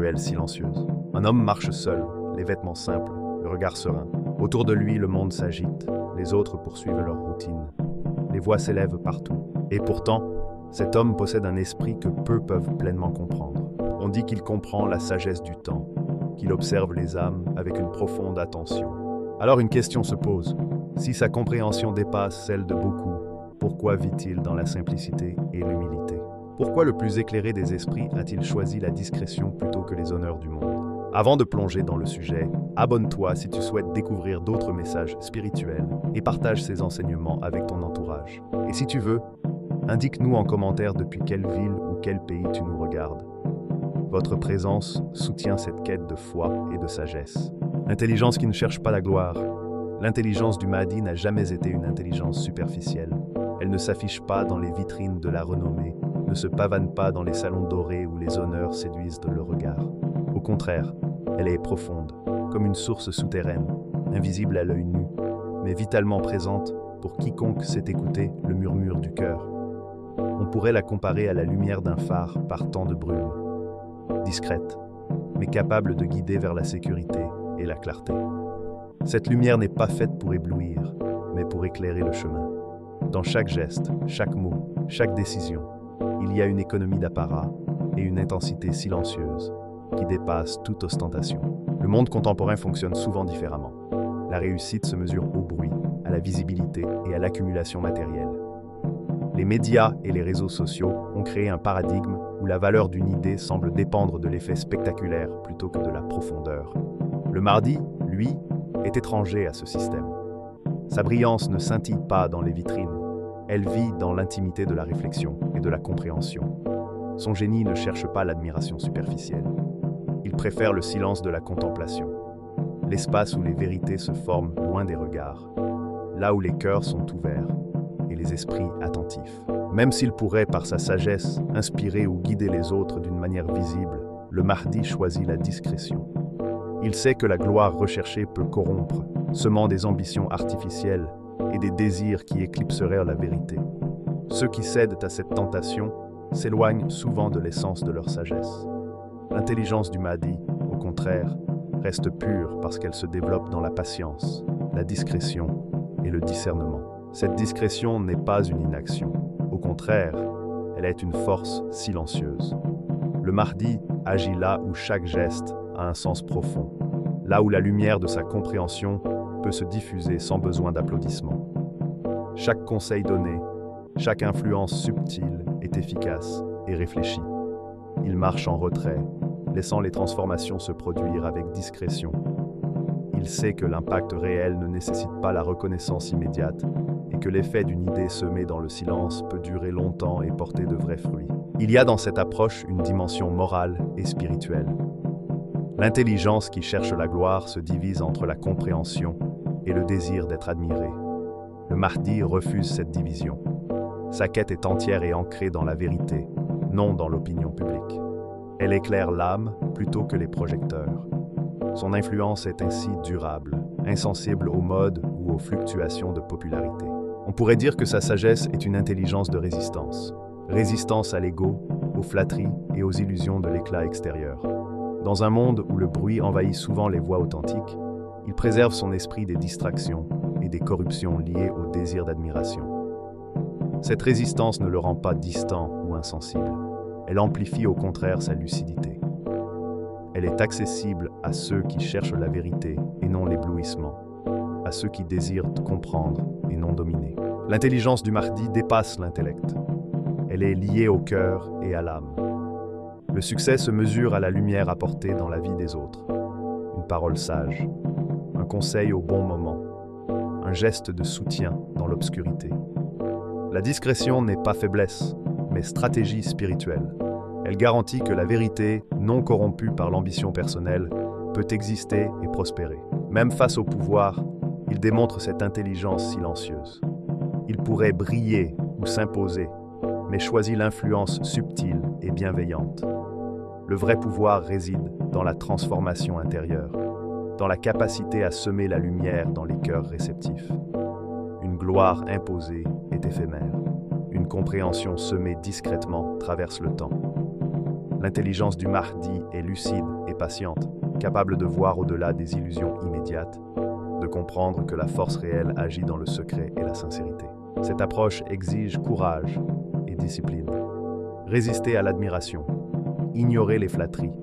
spirituelle silencieuse. Un homme marche seul, les vêtements simples, le regard serein. Autour de lui, le monde s'agite, les autres poursuivent leur routine. Les voix s'élèvent partout. Et pourtant, cet homme possède un esprit que peu peuvent pleinement comprendre. On dit qu'il comprend la sagesse du temps, qu'il observe les âmes avec une profonde attention. Alors une question se pose. Si sa compréhension dépasse celle de beaucoup, pourquoi vit-il dans la simplicité et l'humilité? Pourquoi le plus éclairé des esprits a-t-il choisi la discrétion plutôt que les honneurs du monde? Avant de plonger dans le sujet, abonne-toi si tu souhaites découvrir d'autres messages spirituels et partage ces enseignements avec ton entourage. Et si tu veux, indique-nous en commentaire depuis quelle ville ou quel pays tu nous regardes. Votre présence soutient cette quête de foi et de sagesse. L'intelligence qui ne cherche pas la gloire. L'intelligence du Mahdi n'a jamais été une intelligence superficielle. Elle ne s'affiche pas dans les vitrines de la renommée, ne se pavane pas dans les salons dorés où les honneurs séduisent le regard. Au contraire, elle est profonde, comme une source souterraine, invisible à l'œil nu, mais vitalement présente pour quiconque sait écouter le murmure du cœur. On pourrait la comparer à la lumière d'un phare partant de brume, discrète, mais capable de guider vers la sécurité et la clarté. Cette lumière n'est pas faite pour éblouir, mais pour éclairer le chemin. Dans chaque geste, chaque mot, chaque décision, il y a une économie d'apparat et une intensité silencieuse qui dépasse toute ostentation. Le monde contemporain fonctionne souvent différemment. La réussite se mesure au bruit, à la visibilité et à l'accumulation matérielle. Les médias et les réseaux sociaux ont créé un paradigme où la valeur d'une idée semble dépendre de l'effet spectaculaire plutôt que de la profondeur. Le Mahdi, lui, est étranger à ce système. Sa brillance ne scintille pas dans les vitrines. Elle vit dans l'intimité de la réflexion et de la compréhension. Son génie ne cherche pas l'admiration superficielle. Il préfère le silence de la contemplation, l'espace où les vérités se forment loin des regards, là où les cœurs sont ouverts et les esprits attentifs. Même s'il pourrait, par sa sagesse, inspirer ou guider les autres d'une manière visible, le Mahdi choisit la discrétion. Il sait que la gloire recherchée peut corrompre, semant des ambitions artificielles et des désirs qui éclipseraient la vérité. Ceux qui cèdent à cette tentation s'éloignent souvent de l'essence de leur sagesse. L'intelligence du Mahdi, au contraire, reste pure parce qu'elle se développe dans la patience, la discrétion et le discernement. Cette discrétion n'est pas une inaction. Au contraire, elle est une force silencieuse. Le Mahdi agit là où chaque geste a un sens profond, là où la lumière de sa compréhension peut se diffuser sans besoin d'applaudissements. Chaque conseil donné, chaque influence subtile est efficace et réfléchie. Il marche en retrait, laissant les transformations se produire avec discrétion. Il sait que l'impact réel ne nécessite pas la reconnaissance immédiate et que l'effet d'une idée semée dans le silence peut durer longtemps et porter de vrais fruits. Il y a dans cette approche une dimension morale et spirituelle. L'intelligence qui cherche la gloire se divise entre la compréhension et le désir d'être admiré. Le Mahdi refuse cette division. Sa quête est entière et ancrée dans la vérité, non dans l'opinion publique. Elle éclaire l'âme plutôt que les projecteurs. Son influence est ainsi durable, insensible aux modes ou aux fluctuations de popularité. On pourrait dire que sa sagesse est une intelligence de résistance. Résistance à l'ego, aux flatteries et aux illusions de l'éclat extérieur. Dans un monde où le bruit envahit souvent les voix authentiques, il préserve son esprit des distractions et des corruptions liées au désir d'admiration. Cette résistance ne le rend pas distant ou insensible. Elle amplifie au contraire sa lucidité. Elle est accessible à ceux qui cherchent la vérité et non l'éblouissement, à ceux qui désirent comprendre et non dominer. L'intelligence du Mahdi dépasse l'intellect. Elle est liée au cœur et à l'âme. Le succès se mesure à la lumière apportée dans la vie des autres. Une parole sage, un conseil au bon moment, un geste de soutien dans l'obscurité. La discrétion n'est pas faiblesse, mais stratégie spirituelle. Elle garantit que la vérité, non corrompue par l'ambition personnelle, peut exister et prospérer. Même face au pouvoir, il démontre cette intelligence silencieuse. Il pourrait briller ou s'imposer, mais choisit l'influence subtile et bienveillante. Le vrai pouvoir réside dans la transformation intérieure, dans la capacité à semer la lumière dans les cœurs réceptifs. Une gloire imposée est éphémère. Une compréhension semée discrètement traverse le temps. L'intelligence du Mahdi est lucide et patiente, capable de voir au-delà des illusions immédiates, de comprendre que la force réelle agit dans le secret et la sincérité. Cette approche exige courage et discipline. Résister à l'admiration, ignorer les flatteries,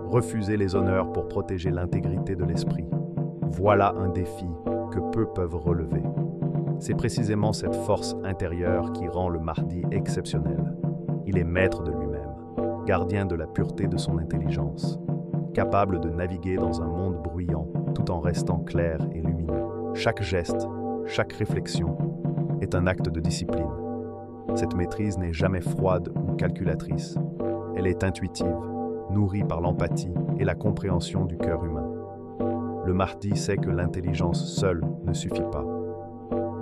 refuser les honneurs pour protéger l'intégrité de l'esprit. Voilà un défi que peu peuvent relever. C'est précisément cette force intérieure qui rend le Mahdi exceptionnel. Il est maître de lui-même, gardien de la pureté de son intelligence, capable de naviguer dans un monde bruyant tout en restant clair et lumineux. Chaque geste, chaque réflexion est un acte de discipline. Cette maîtrise n'est jamais froide ou calculatrice. Elle est intuitive, nourrie par l'empathie et la compréhension du cœur humain. Le Mahdi sait que l'intelligence seule ne suffit pas.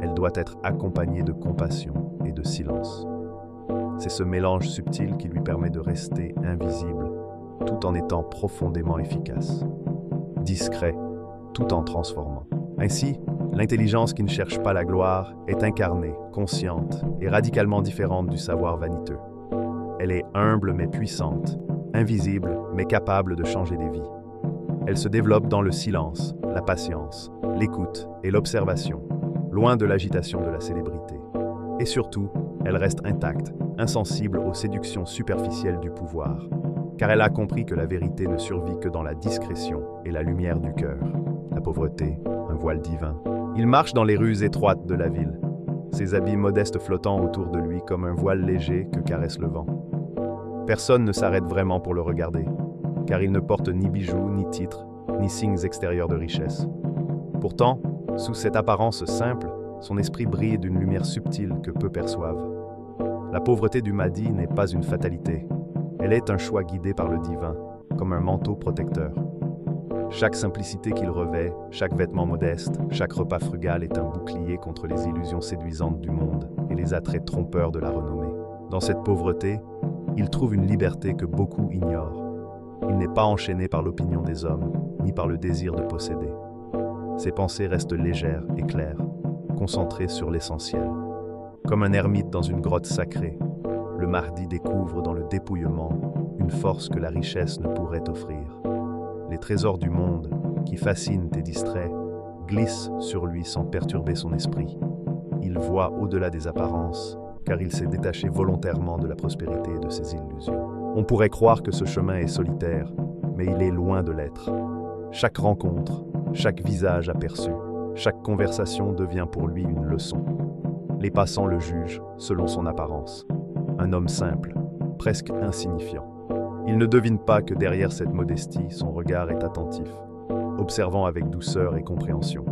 Elle doit être accompagnée de compassion et de silence. C'est ce mélange subtil qui lui permet de rester invisible tout en étant profondément efficace, discret tout en transformant. Ainsi, l'intelligence qui ne cherche pas la gloire est incarnée, consciente et radicalement différente du savoir vaniteux. Elle est humble mais puissante, invisible mais capable de changer des vies. Elle se développe dans le silence, la patience, l'écoute et l'observation, loin de l'agitation de la célébrité. Et surtout, elle reste intacte, insensible aux séductions superficielles du pouvoir, car elle a compris que la vérité ne survit que dans la discrétion et la lumière du cœur. La pauvreté, un voile divin. Il marche dans les rues étroites de la ville, ses habits modestes flottant autour de lui comme un voile léger que caresse le vent. Personne ne s'arrête vraiment pour le regarder, car il ne porte ni bijoux, ni titres, ni signes extérieurs de richesse. Pourtant, sous cette apparence simple, son esprit brille d'une lumière subtile que peu perçoivent. La pauvreté du Mahdi n'est pas une fatalité. Elle est un choix guidé par le divin, comme un manteau protecteur. Chaque simplicité qu'il revêt, chaque vêtement modeste, chaque repas frugal est un bouclier contre les illusions séduisantes du monde et les attraits trompeurs de la renommée. Dans cette pauvreté, il trouve une liberté que beaucoup ignorent. Il n'est pas enchaîné par l'opinion des hommes, ni par le désir de posséder. Ses pensées restent légères et claires, concentrées sur l'essentiel. Comme un ermite dans une grotte sacrée, le Mahdi découvre dans le dépouillement une force que la richesse ne pourrait offrir. Les trésors du monde, qui fascinent et distraient, glissent sur lui sans perturber son esprit. Il voit au-delà des apparences, car il s'est détaché volontairement de la prospérité et de ses illusions. On pourrait croire que ce chemin est solitaire, mais il est loin de l'être. Chaque rencontre, chaque visage aperçu, chaque conversation devient pour lui une leçon. Les passants le jugent selon son apparence. Un homme simple, presque insignifiant. Il ne devine pas que derrière cette modestie, son regard est attentif, observant avec douceur et compréhension.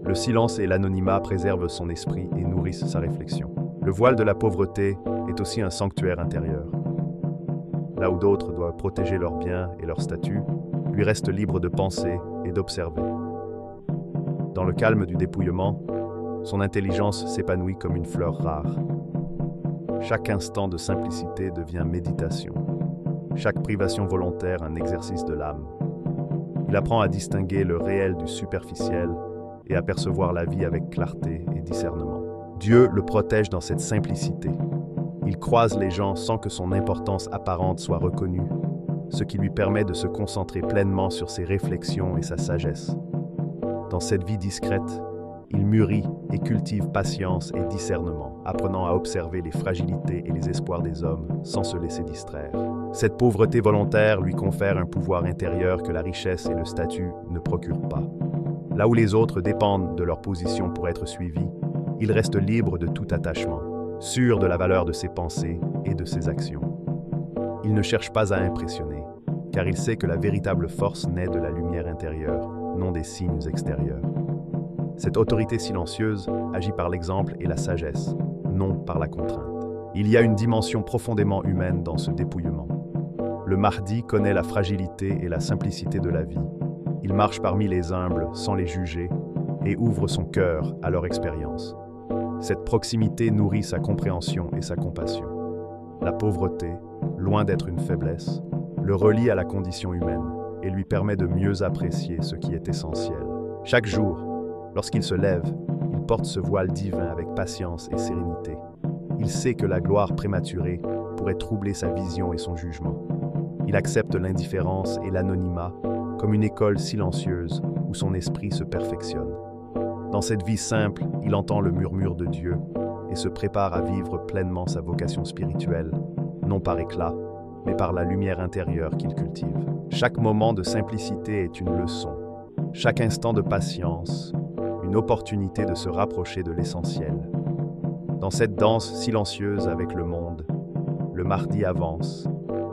Le silence et l'anonymat préservent son esprit et nourrissent sa réflexion. Le voile de la pauvreté est aussi un sanctuaire intérieur. Là où d'autres doivent protéger leurs biens et leur statut, lui reste libre de penser et d'observer. Dans le calme du dépouillement, son intelligence s'épanouit comme une fleur rare. Chaque instant de simplicité devient méditation. Chaque privation volontaire un exercice de l'âme. Il apprend à distinguer le réel du superficiel et à percevoir la vie avec clarté et discernement. Dieu le protège dans cette simplicité. Il croise les gens sans que son importance apparente soit reconnue, ce qui lui permet de se concentrer pleinement sur ses réflexions et sa sagesse. Dans cette vie discrète, il mûrit et cultive patience et discernement, apprenant à observer les fragilités et les espoirs des hommes sans se laisser distraire. Cette pauvreté volontaire lui confère un pouvoir intérieur que la richesse et le statut ne procurent pas. Là où les autres dépendent de leur position pour être suivis, il reste libre de tout attachement, sûr de la valeur de ses pensées et de ses actions. Il ne cherche pas à impressionner, car il sait que la véritable force naît de la lumière intérieure, non des signes extérieurs. Cette autorité silencieuse agit par l'exemple et la sagesse, non par la contrainte. Il y a une dimension profondément humaine dans ce dépouillement. Le Mahdi connaît la fragilité et la simplicité de la vie. Il marche parmi les humbles sans les juger et ouvre son cœur à leur expérience. Cette proximité nourrit sa compréhension et sa compassion. La pauvreté, loin d'être une faiblesse, le relie à la condition humaine et lui permet de mieux apprécier ce qui est essentiel. Chaque jour, lorsqu'il se lève, il porte ce voile divin avec patience et sérénité. Il sait que la gloire prématurée pourrait troubler sa vision et son jugement. Il accepte l'indifférence et l'anonymat comme une école silencieuse où son esprit se perfectionne. Dans cette vie simple, il entend le murmure de Dieu et se prépare à vivre pleinement sa vocation spirituelle, non par éclat, mais par la lumière intérieure qu'il cultive. Chaque moment de simplicité est une leçon, chaque instant de patience, une opportunité de se rapprocher de l'essentiel. Dans cette danse silencieuse avec le monde, le Mahdi avance,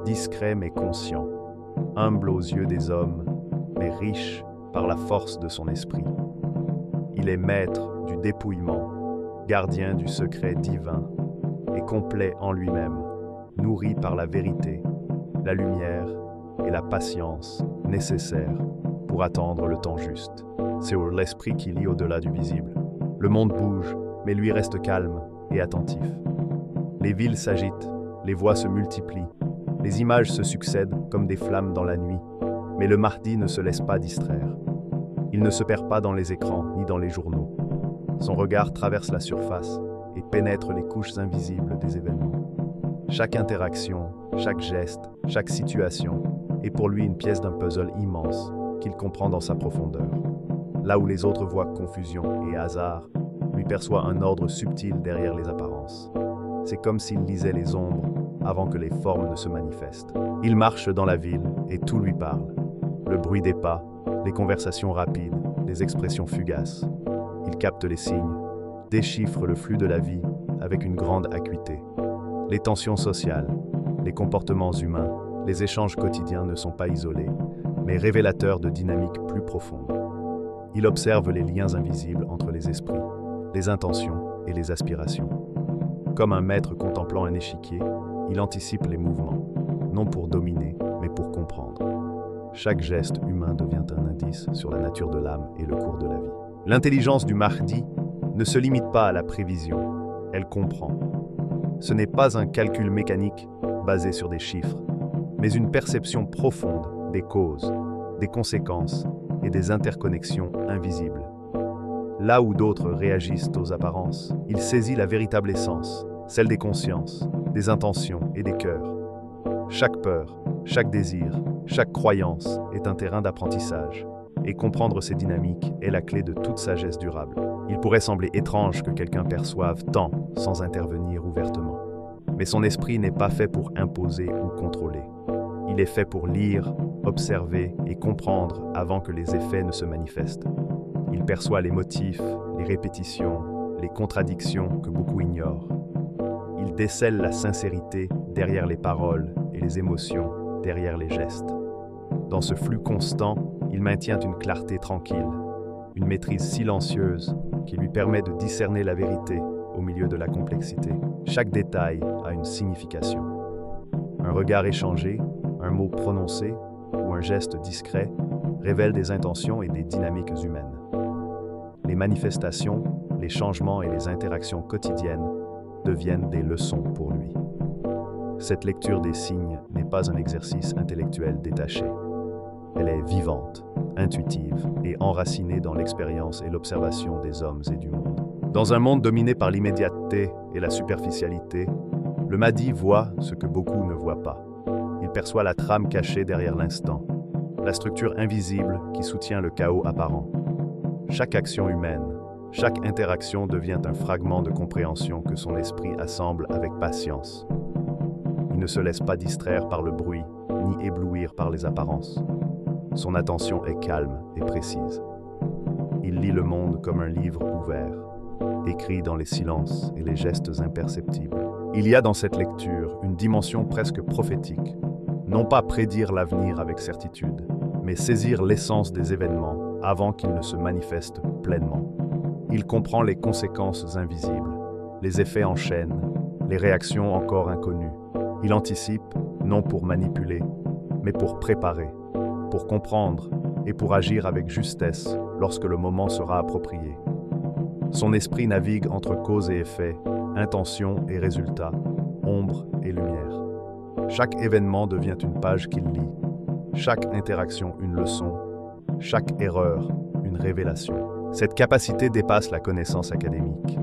discret mais conscient, humble aux yeux des hommes, mais riche par la force de son esprit. Il est maître du dépouillement, gardien du secret divin et complet en lui-même, nourri par la vérité, la lumière et la patience nécessaires pour attendre le temps juste. C'est l'esprit qui lit au-delà du visible. Le monde bouge, mais lui reste calme et attentif. Les villes s'agitent, les voix se multiplient, les images se succèdent comme des flammes dans la nuit, mais le Mahdi ne se laisse pas distraire. Il ne se perd pas dans les écrans ni dans les journaux. Son regard traverse la surface et pénètre les couches invisibles des événements. Chaque interaction, chaque geste, chaque situation est pour lui une pièce d'un puzzle immense qu'il comprend dans sa profondeur. Là où les autres voient confusion et hasard, lui perçoit un ordre subtil derrière les apparences. C'est comme s'il lisait les ombres avant que les formes ne se manifestent. Il marche dans la ville et tout lui parle. Le bruit des pas, les conversations rapides, les expressions fugaces. Il capte les signes, déchiffre le flux de la vie avec une grande acuité. Les tensions sociales, les comportements humains, les échanges quotidiens ne sont pas isolés, mais révélateurs de dynamiques plus profondes. Il observe les liens invisibles entre les esprits, les intentions et les aspirations. Comme un maître contemplant un échiquier, il anticipe les mouvements, non pour dominer, mais pour comprendre. Chaque geste humain devient un indice sur la nature de l'âme et le cours de la vie. L'intelligence du Mahdi ne se limite pas à la prévision, elle comprend. Ce n'est pas un calcul mécanique basé sur des chiffres, mais une perception profonde des causes, des conséquences et des interconnexions invisibles. Là où d'autres réagissent aux apparences, il saisit la véritable essence, celle des consciences, des intentions et des cœurs. Chaque peur, chaque désir, chaque croyance est un terrain d'apprentissage, et comprendre ces dynamiques est la clé de toute sagesse durable. Il pourrait sembler étrange que quelqu'un perçoive tant sans intervenir ouvertement. Mais son esprit n'est pas fait pour imposer ou contrôler. Il est fait pour lire, observer et comprendre avant que les effets ne se manifestent. Il perçoit les motifs, les répétitions, les contradictions que beaucoup ignorent. Il décèle la sincérité derrière les paroles et les émotions derrière les gestes. Dans ce flux constant, il maintient une clarté tranquille, une maîtrise silencieuse qui lui permet de discerner la vérité au milieu de la complexité. Chaque détail a une signification. Un regard échangé, un mot prononcé ou un geste discret révèlent des intentions et des dynamiques humaines. Les manifestations, les changements et les interactions quotidiennes deviennent des leçons pour lui. Cette lecture des signes n'est pas un exercice intellectuel détaché. Elle est vivante, intuitive et enracinée dans l'expérience et l'observation des hommes et du monde. Dans un monde dominé par l'immédiateté et la superficialité, le Mahdi voit ce que beaucoup ne voient pas. Il perçoit la trame cachée derrière l'instant, la structure invisible qui soutient le chaos apparent. Chaque action humaine, chaque interaction devient un fragment de compréhension que son esprit assemble avec patience. Il ne se laisse pas distraire par le bruit, ni éblouir par les apparences. Son attention est calme et précise. Il lit le monde comme un livre ouvert, écrit dans les silences et les gestes imperceptibles. Il y a dans cette lecture une dimension presque prophétique, non pas prédire l'avenir avec certitude, mais saisir l'essence des événements avant qu'ils ne se manifestent pleinement. Il comprend les conséquences invisibles, les effets en chaîne, les réactions encore inconnues. Il anticipe, non pour manipuler, mais pour préparer, pour comprendre et pour agir avec justesse lorsque le moment sera approprié. Son esprit navigue entre cause et effet, intention et résultat, ombre et lumière. Chaque événement devient une page qu'il lit, chaque interaction une leçon, chaque erreur une révélation. Cette capacité dépasse la connaissance académique.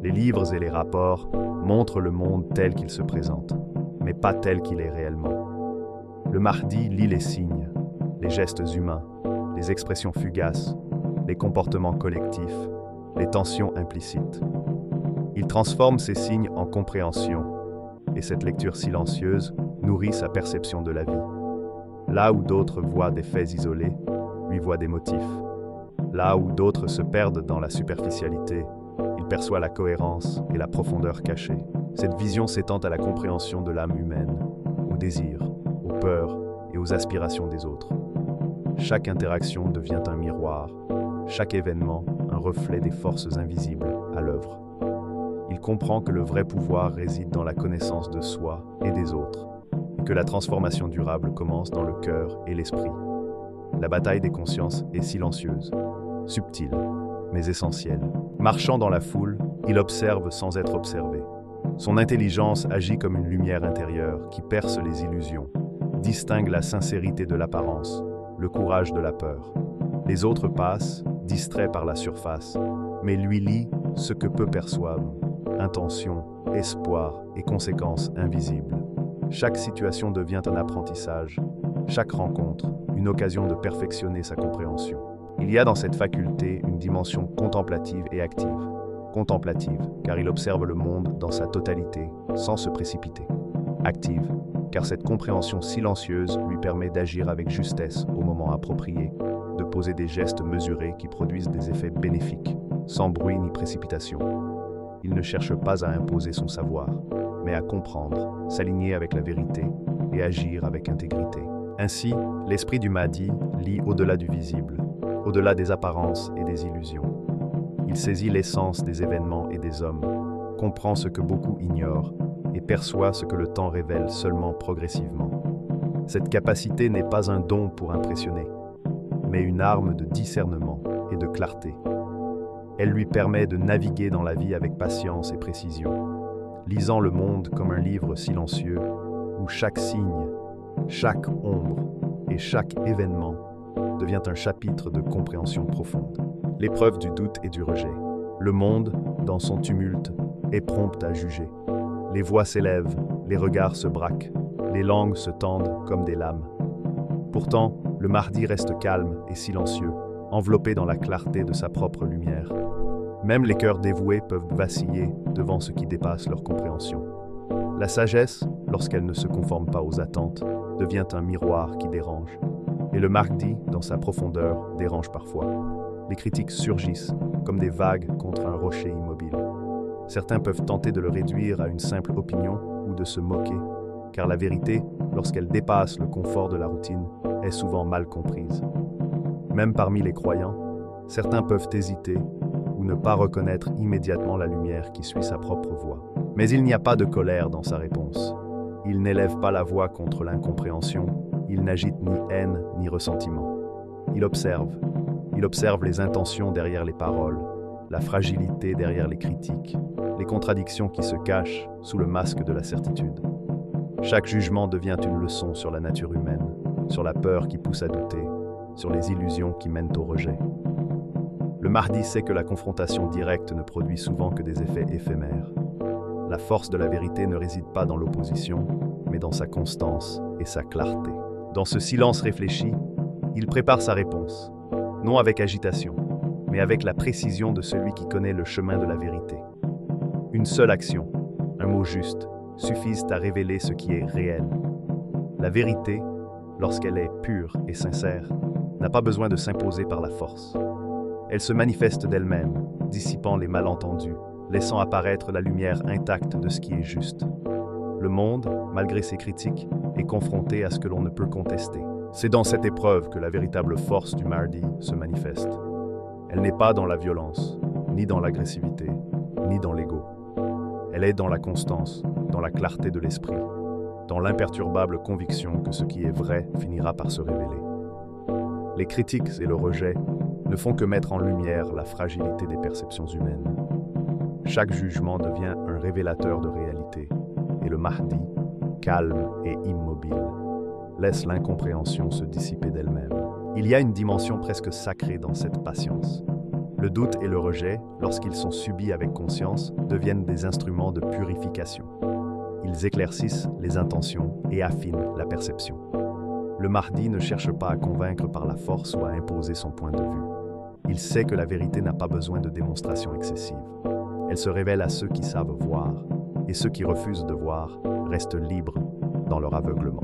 Les livres et les rapports montrent le monde tel qu'il se présente, mais pas tel qu'il est réellement. Le Mahdi lit les signes, les gestes humains, les expressions fugaces, les comportements collectifs, les tensions implicites. Il transforme ces signes en compréhension, et cette lecture silencieuse nourrit sa perception de la vie. Là où d'autres voient des faits isolés, lui voit des motifs. Là où d'autres se perdent dans la superficialité, il perçoit la cohérence et la profondeur cachée. Cette vision s'étend à la compréhension de l'âme humaine, aux désirs, aux peurs et aux aspirations des autres. Chaque interaction devient un miroir, chaque événement un reflet des forces invisibles à l'œuvre. Il comprend que le vrai pouvoir réside dans la connaissance de soi et des autres, et que la transformation durable commence dans le cœur et l'esprit. La bataille des consciences est silencieuse, subtile, mais essentielle. Marchant dans la foule, il observe sans être observé. Son intelligence agit comme une lumière intérieure qui perce les illusions, distingue la sincérité de l'apparence, le courage de la peur. Les autres passent, distraits par la surface, mais lui lit ce que peu perçoivent, intention, espoir et conséquences invisibles. Chaque situation devient un apprentissage, chaque rencontre, une occasion de perfectionner sa compréhension. Il y a dans cette faculté une dimension contemplative et active. Contemplative, car il observe le monde dans sa totalité, sans se précipiter. Active, car cette compréhension silencieuse lui permet d'agir avec justesse au moment approprié, de poser des gestes mesurés qui produisent des effets bénéfiques, sans bruit ni précipitation. Il ne cherche pas à imposer son savoir, mais à comprendre, s'aligner avec la vérité et agir avec intégrité. Ainsi, l'esprit du Mahdi lit au-delà du visible, au-delà des apparences et des illusions. Il saisit l'essence des événements et des hommes, comprend ce que beaucoup ignorent et perçoit ce que le temps révèle seulement progressivement. Cette capacité n'est pas un don pour impressionner, mais une arme de discernement et de clarté. Elle lui permet de naviguer dans la vie avec patience et précision, lisant le monde comme un livre silencieux où chaque signe, chaque ombre et chaque événement devient un chapitre de compréhension profonde. L'épreuve du doute et du rejet. Le monde, dans son tumulte, est prompt à juger. Les voix s'élèvent, les regards se braquent, les langues se tendent comme des lames. Pourtant, le Mahdi reste calme et silencieux, enveloppé dans la clarté de sa propre lumière. Même les cœurs dévoués peuvent vaciller devant ce qui dépasse leur compréhension. La sagesse, lorsqu'elle ne se conforme pas aux attentes, devient un miroir qui dérange. Et le Mahdi, dans sa profondeur, dérange parfois. Les critiques surgissent, comme des vagues contre un rocher immobile. Certains peuvent tenter de le réduire à une simple opinion ou de se moquer, car la vérité, lorsqu'elle dépasse le confort de la routine, est souvent mal comprise. Même parmi les croyants, certains peuvent hésiter ou ne pas reconnaître immédiatement la lumière qui suit sa propre voie. Mais il n'y a pas de colère dans sa réponse. Il n'élève pas la voix contre l'incompréhension, il n'agite ni haine ni ressentiment. Il observe les intentions derrière les paroles, la fragilité derrière les critiques, les contradictions qui se cachent sous le masque de la certitude. Chaque jugement devient une leçon sur la nature humaine, sur la peur qui pousse à douter, sur les illusions qui mènent au rejet. Le Mahdi sait que la confrontation directe ne produit souvent que des effets éphémères. La force de la vérité ne réside pas dans l'opposition, mais dans sa constance et sa clarté. Dans ce silence réfléchi, il prépare sa réponse, non avec agitation, mais avec la précision de celui qui connaît le chemin de la vérité. Une seule action, un mot juste, suffisent à révéler ce qui est réel. La vérité, lorsqu'elle est pure et sincère, n'a pas besoin de s'imposer par la force. Elle se manifeste d'elle-même, dissipant les malentendus, laissant apparaître la lumière intacte de ce qui est juste. Le monde, malgré ses critiques, est confronté à ce que l'on ne peut contester. C'est dans cette épreuve que la véritable force du Mahdi se manifeste. Elle n'est pas dans la violence, ni dans l'agressivité, ni dans l'ego. Elle est dans la constance, dans la clarté de l'esprit, dans l'imperturbable conviction que ce qui est vrai finira par se révéler. Les critiques et le rejet ne font que mettre en lumière la fragilité des perceptions humaines. Chaque jugement devient un révélateur de réalité, et le Mahdi, calme et immobile, laisse l'incompréhension se dissiper d'elle-même. Il y a une dimension presque sacrée dans cette patience. Le doute et le rejet, lorsqu'ils sont subis avec conscience, deviennent des instruments de purification. Ils éclaircissent les intentions et affinent la perception. Le Mahdi ne cherche pas à convaincre par la force ou à imposer son point de vue. Il sait que la vérité n'a pas besoin de démonstration excessive. Elle se révèle à ceux qui savent voir, et ceux qui refusent de voir restent libres dans leur aveuglement.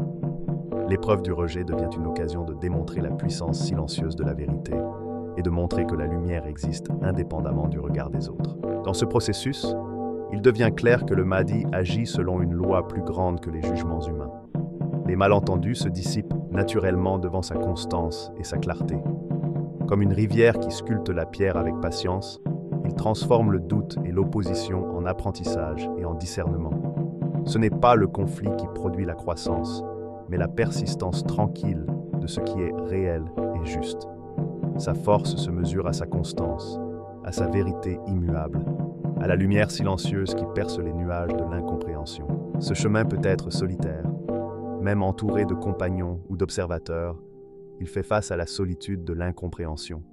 L'épreuve du rejet devient une occasion de démontrer la puissance silencieuse de la vérité et de montrer que la lumière existe indépendamment du regard des autres. Dans ce processus, il devient clair que le Mahdi agit selon une loi plus grande que les jugements humains. Les malentendus se dissipent naturellement devant sa constance et sa clarté. Comme une rivière qui sculpte la pierre avec patience, il transforme le doute et l'opposition en apprentissage et en discernement. Ce n'est pas le conflit qui produit la croissance, mais la persistance tranquille de ce qui est réel et juste. Sa force se mesure à sa constance, à sa vérité immuable, à la lumière silencieuse qui perce les nuages de l'incompréhension. Ce chemin peut être solitaire. Même entouré de compagnons ou d'observateurs, il fait face à la solitude de l'incompréhension.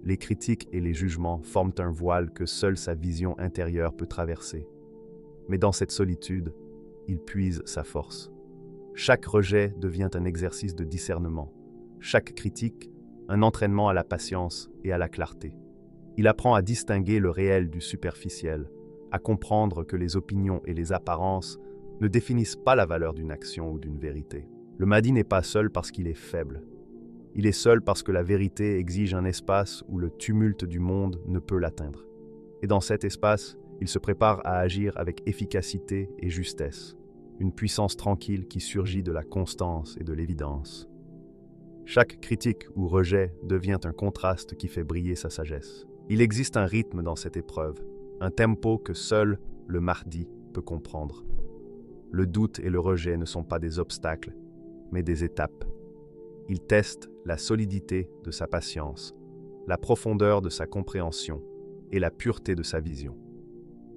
Les critiques et les jugements forment un voile que seule sa vision intérieure peut traverser. Mais dans cette solitude, il puise sa force. Chaque rejet devient un exercice de discernement. Chaque critique, un entraînement à la patience et à la clarté. Il apprend à distinguer le réel du superficiel, à comprendre que les opinions et les apparences ne définissent pas la valeur d'une action ou d'une vérité. Le Mahdi n'est pas seul parce qu'il est faible. Il est seul parce que la vérité exige un espace où le tumulte du monde ne peut l'atteindre. Et dans cet espace, il se prépare à agir avec efficacité et justesse, une puissance tranquille qui surgit de la constance et de l'évidence. Chaque critique ou rejet devient un contraste qui fait briller sa sagesse. Il existe un rythme dans cette épreuve, un tempo que seul le Mahdi peut comprendre. Le doute et le rejet ne sont pas des obstacles, mais des étapes. Il teste la solidité de sa patience, la profondeur de sa compréhension et la pureté de sa vision.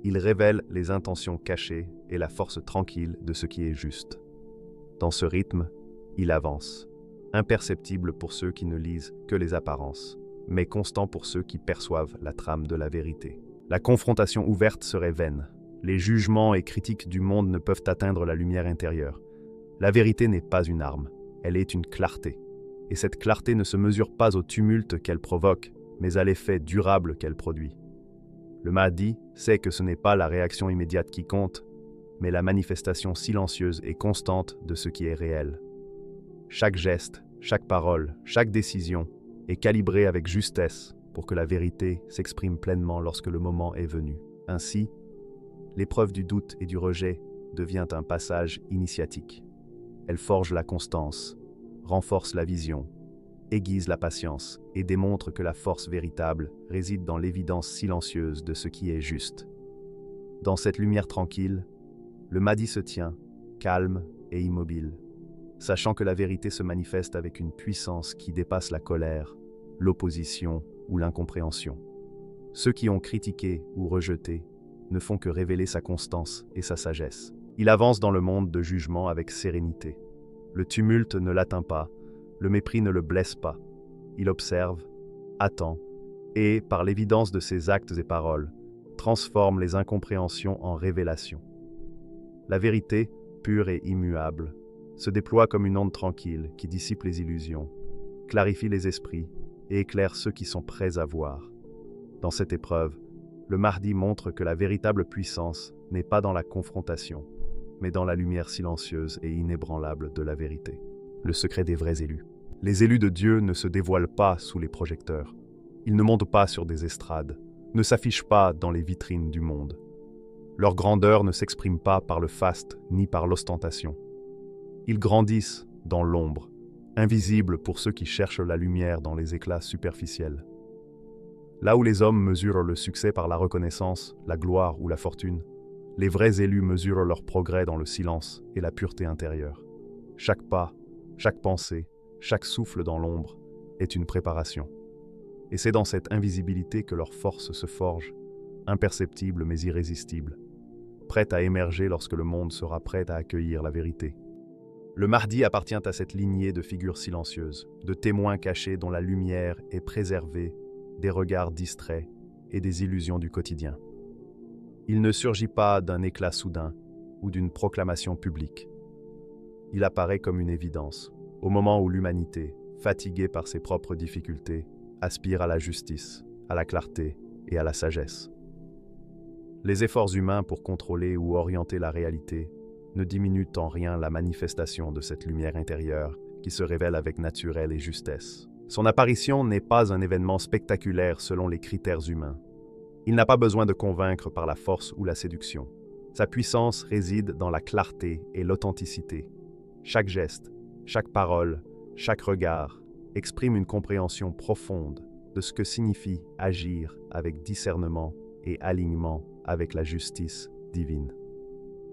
Il révèle les intentions cachées et la force tranquille de ce qui est juste. Dans ce rythme, il avance, imperceptible pour ceux qui ne lisent que les apparences, mais constant pour ceux qui perçoivent la trame de la vérité. La confrontation ouverte serait vaine. Les jugements et critiques du monde ne peuvent atteindre la lumière intérieure. La vérité n'est pas une arme, elle est une clarté. Et cette clarté ne se mesure pas au tumulte qu'elle provoque, mais à l'effet durable qu'elle produit. Le Mahdi sait que ce n'est pas la réaction immédiate qui compte, mais la manifestation silencieuse et constante de ce qui est réel. Chaque geste, chaque parole, chaque décision est calibrée avec justesse pour que la vérité s'exprime pleinement lorsque le moment est venu. Ainsi, l'épreuve du doute et du rejet devient un passage initiatique. Elle forge la constance, renforce la vision, aiguise la patience et démontre que la force véritable réside dans l'évidence silencieuse de ce qui est juste. Dans cette lumière tranquille, le Mahdi se tient, calme et immobile, sachant que la vérité se manifeste avec une puissance qui dépasse la colère, l'opposition ou l'incompréhension. Ceux qui ont critiqué ou rejeté ne font que révéler sa constance et sa sagesse. Il avance dans le monde de jugement avec sérénité. Le tumulte ne l'atteint pas, le mépris ne le blesse pas. Il observe, attend, et, par l'évidence de ses actes et paroles, transforme les incompréhensions en révélations. La vérité, pure et immuable, se déploie comme une onde tranquille qui dissipe les illusions, clarifie les esprits et éclaire ceux qui sont prêts à voir. Dans cette épreuve, le Mahdi montre que la véritable puissance n'est pas dans la confrontation, mais dans la lumière silencieuse et inébranlable de la vérité. Le secret des vrais élus. Les élus de Dieu ne se dévoilent pas sous les projecteurs. Ils ne montent pas sur des estrades, ne s'affichent pas dans les vitrines du monde. Leur grandeur ne s'exprime pas par le faste ni par l'ostentation. Ils grandissent dans l'ombre, invisibles pour ceux qui cherchent la lumière dans les éclats superficiels. Là où les hommes mesurent le succès par la reconnaissance, la gloire ou la fortune, les vrais élus mesurent leur progrès dans le silence et la pureté intérieure. Chaque pas, chaque pensée, chaque souffle dans l'ombre est une préparation. Et c'est dans cette invisibilité que leur force se forge, imperceptible mais irrésistible, prête à émerger lorsque le monde sera prêt à accueillir la vérité. Le Mahdi appartient à cette lignée de figures silencieuses, de témoins cachés dont la lumière est préservée des regards distraits et des illusions du quotidien. Il ne surgit pas d'un éclat soudain ou d'une proclamation publique. Il apparaît comme une évidence, au moment où l'humanité, fatiguée par ses propres difficultés, aspire à la justice, à la clarté et à la sagesse. Les efforts humains pour contrôler ou orienter la réalité ne diminuent en rien la manifestation de cette lumière intérieure qui se révèle avec naturel et justesse. Son apparition n'est pas un événement spectaculaire selon les critères humains. Il n'a pas besoin de convaincre par la force ou la séduction. Sa puissance réside dans la clarté et l'authenticité. Chaque geste, chaque parole, chaque regard exprime une compréhension profonde de ce que signifie agir avec discernement et alignement avec la justice divine.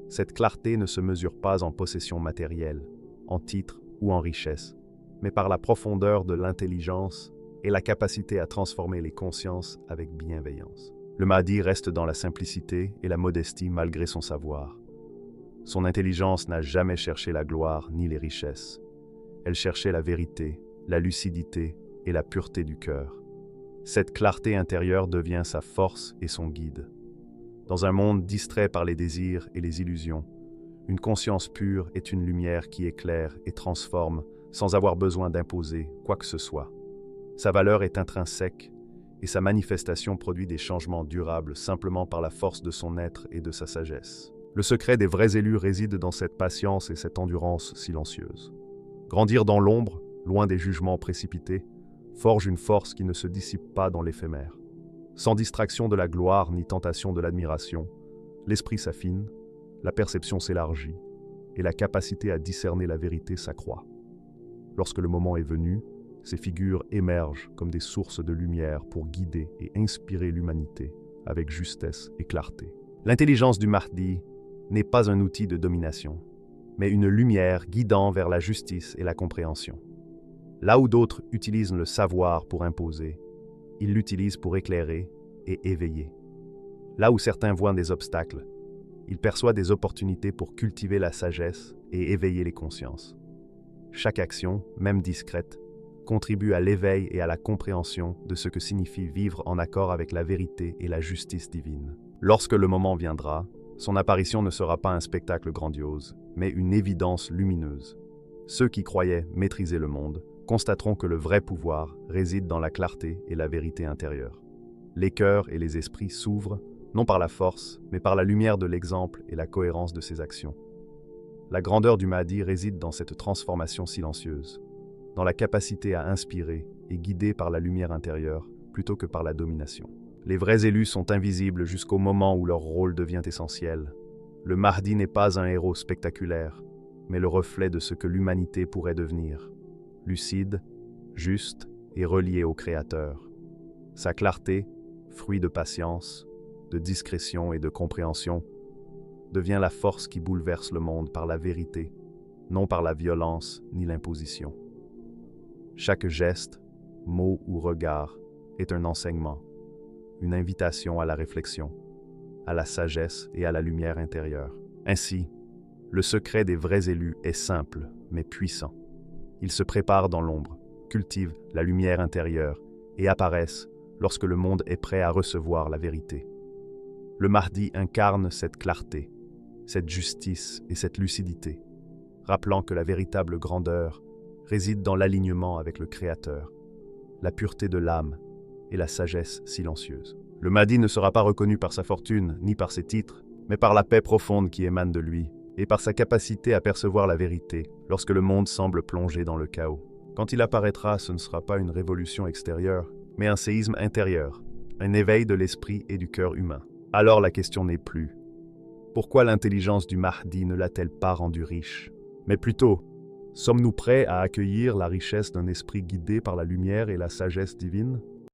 Cette clarté ne se mesure pas en possession matérielle, en titre ou en richesse, mais par la profondeur de l'intelligence et la capacité à transformer les consciences avec bienveillance. Le Mahdi reste dans la simplicité et la modestie malgré son savoir. Son intelligence n'a jamais cherché la gloire ni les richesses. Elle cherchait la vérité, la lucidité et la pureté du cœur. Cette clarté intérieure devient sa force et son guide. Dans un monde distrait par les désirs et les illusions, une conscience pure est une lumière qui éclaire et transforme sans avoir besoin d'imposer quoi que ce soit. Sa valeur est intrinsèque et sa manifestation produit des changements durables simplement par la force de son être et de sa sagesse. Le secret des vrais élus réside dans cette patience et cette endurance silencieuse. Grandir dans l'ombre, loin des jugements précipités, forge une force qui ne se dissipe pas dans l'éphémère. Sans distraction de la gloire ni tentation de l'admiration, l'esprit s'affine, la perception s'élargit et la capacité à discerner la vérité s'accroît. Lorsque le moment est venu, ces figures émergent comme des sources de lumière pour guider et inspirer l'humanité avec justesse et clarté. L'intelligence du Mahdi n'est pas un outil de domination, mais une lumière guidant vers la justice et la compréhension. Là où d'autres utilisent le savoir pour imposer, il l'utilise pour éclairer et éveiller. Là où certains voient des obstacles, il perçoit des opportunités pour cultiver la sagesse et éveiller les consciences. Chaque action, même discrète, contribue à l'éveil et à la compréhension de ce que signifie vivre en accord avec la vérité et la justice divine. Lorsque le moment viendra, son apparition ne sera pas un spectacle grandiose, mais une évidence lumineuse. Ceux qui croyaient maîtriser le monde constateront que le vrai pouvoir réside dans la clarté et la vérité intérieure. Les cœurs et les esprits s'ouvrent, non par la force, mais par la lumière de l'exemple et la cohérence de ses actions. La grandeur du Mahdi réside dans cette transformation silencieuse, dans la capacité à inspirer et guider par la lumière intérieure plutôt que par la domination. Les vrais élus sont invisibles jusqu'au moment où leur rôle devient essentiel. Le Mahdi n'est pas un héros spectaculaire, mais le reflet de ce que l'humanité pourrait devenir. Lucide, juste et relié au Créateur. Sa clarté, fruit de patience, de discrétion et de compréhension, devient la force qui bouleverse le monde par la vérité, non par la violence ni l'imposition. Chaque geste, mot ou regard est un enseignement, une invitation à la réflexion, à la sagesse et à la lumière intérieure. Ainsi, le secret des vrais élus est simple, mais puissant. Ils se préparent dans l'ombre, cultivent la lumière intérieure et apparaissent lorsque le monde est prêt à recevoir la vérité. Le Mahdi incarne cette clarté, cette justice et cette lucidité, rappelant que la véritable grandeur réside dans l'alignement avec le Créateur, la pureté de l'âme et la sagesse silencieuse. Le Mahdi ne sera pas reconnu par sa fortune ni par ses titres, mais par la paix profonde qui émane de lui et par sa capacité à percevoir la vérité lorsque le monde semble plongé dans le chaos. Quand il apparaîtra, ce ne sera pas une révolution extérieure, mais un séisme intérieur, un éveil de l'esprit et du cœur humain. Alors la question n'est plus « Pourquoi l'intelligence du Mahdi ne l'a-t-elle pas rendu riche ?» mais plutôt « Sommes-nous prêts à accueillir la richesse d'un esprit guidé par la lumière et la sagesse divine ?»